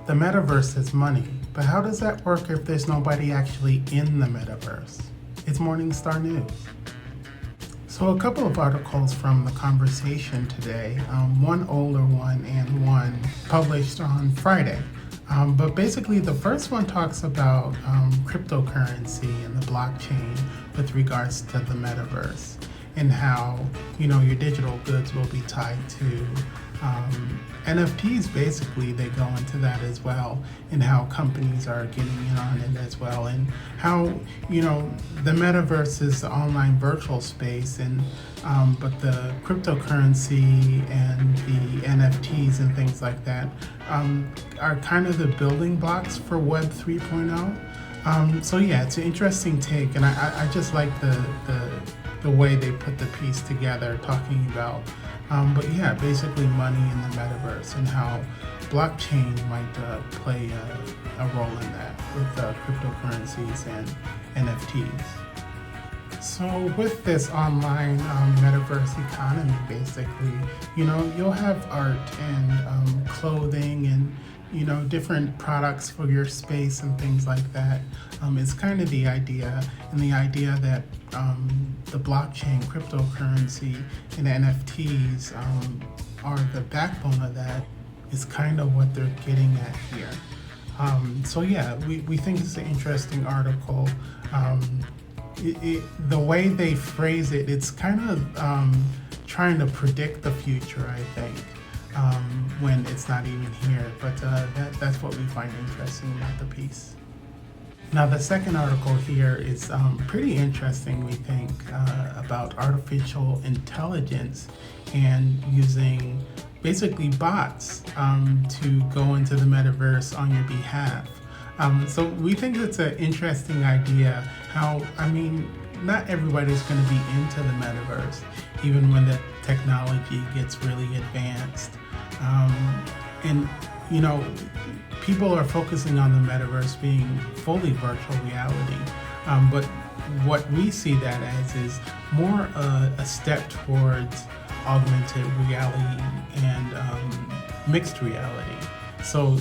The metaverse is money, but how does that work if there's nobody actually in the metaverse? It's Morningstar News. So a couple of articles from the conversation today, one older one and one published on Friday. But basically the first one talks about cryptocurrency and the blockchain with regards to the metaverse and how, your digital goods will be tied to NFTs. Basically, they go into that as well, and how companies are getting in on it as well, and how the metaverse is the online virtual space, and but the cryptocurrency and the NFTs and things like that are kind of the building blocks for Web 3.0. So yeah, it's an interesting take, and I just like the way they put the piece together, talking about but yeah, basically money in the metaverse and how blockchain might play a role in that with cryptocurrencies and NFTs. So with this online metaverse economy, basically, you'll have art and clothing and different products for your space and things like that. It's kind of the idea, and the idea that the blockchain, cryptocurrency, and NFTs are the backbone of that is kind of what they're getting at here. So yeah, we think it's an interesting article. The way they phrase it, it's kind of trying to predict the future, I think. When it's not even here, but that's what we find interesting about the piece. Now the second article here is pretty interesting, we think, about artificial intelligence and using basically bots to go into the metaverse on your behalf. So we think it's an interesting idea how, not everybody's going to be into the metaverse, even when the technology gets really advanced. And people are focusing on the metaverse being fully virtual reality. But what we see that as is more a step towards augmented reality and mixed reality. So,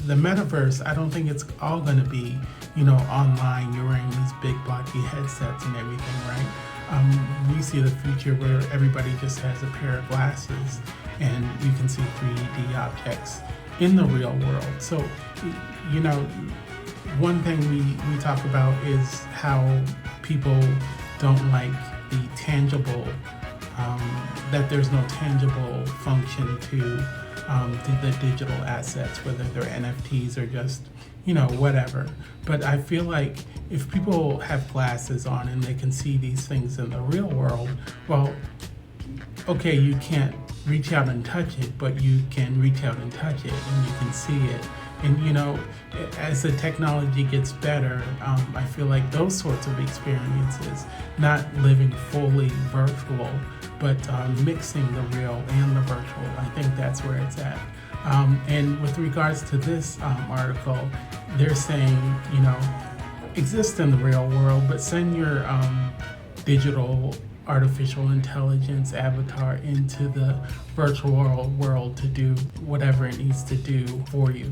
the metaverse, I don't think it's all going to be, online. You're wearing these big blocky headsets and everything, right? We see the future where everybody just has a pair of glasses and you can see 3D objects in the real world. So, one thing we talk about is how people don't like the tangible, that there's no tangible function to the digital assets, whether they're NFTs or just, whatever. But I feel like if people have glasses on and they can see these things in the real world, well, okay, you can't reach out and touch it, but you can reach out and touch it and you can see it. And as the technology gets better, I feel like those sorts of experiences, not living fully virtual, but mixing the real and the virtual, I think that's where it's at. And with regards to this article, they're saying, exist in the real world, but send your digital artificial intelligence avatar into the virtual world to do whatever it needs to do for you.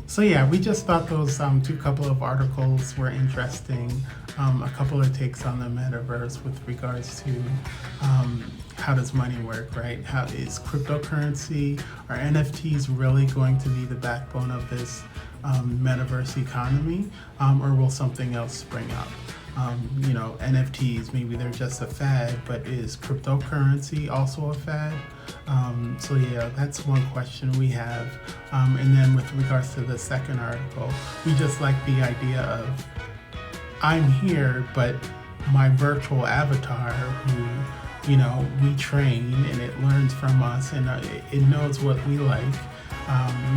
So yeah, we just thought those couple of articles were interesting. A couple of takes on the metaverse with regards to how does money work, right? How is cryptocurrency or NFTs really going to be the backbone of this metaverse economy, or will something else spring up? NFTs, maybe they're just a fad, but is cryptocurrency also a fad? So yeah, that's one question we have. And then with regards to the second article, we just like the idea of I'm here, but my virtual avatar who, we train and it learns from us and it knows what we like.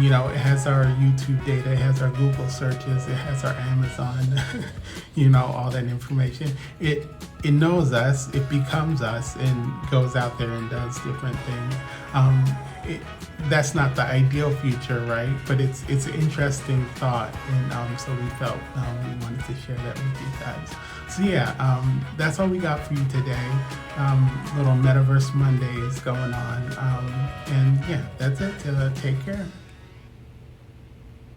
It has our YouTube data, it has our Google searches, it has our Amazon, all that information. It knows us, it becomes us, and goes out there and does different things. That's not the ideal future, right? But it's an interesting thought, and so we felt we wanted to share that with you guys. So yeah, that's all we got for you today. Little Metaverse Mondays going on, and yeah, that's it. Take care.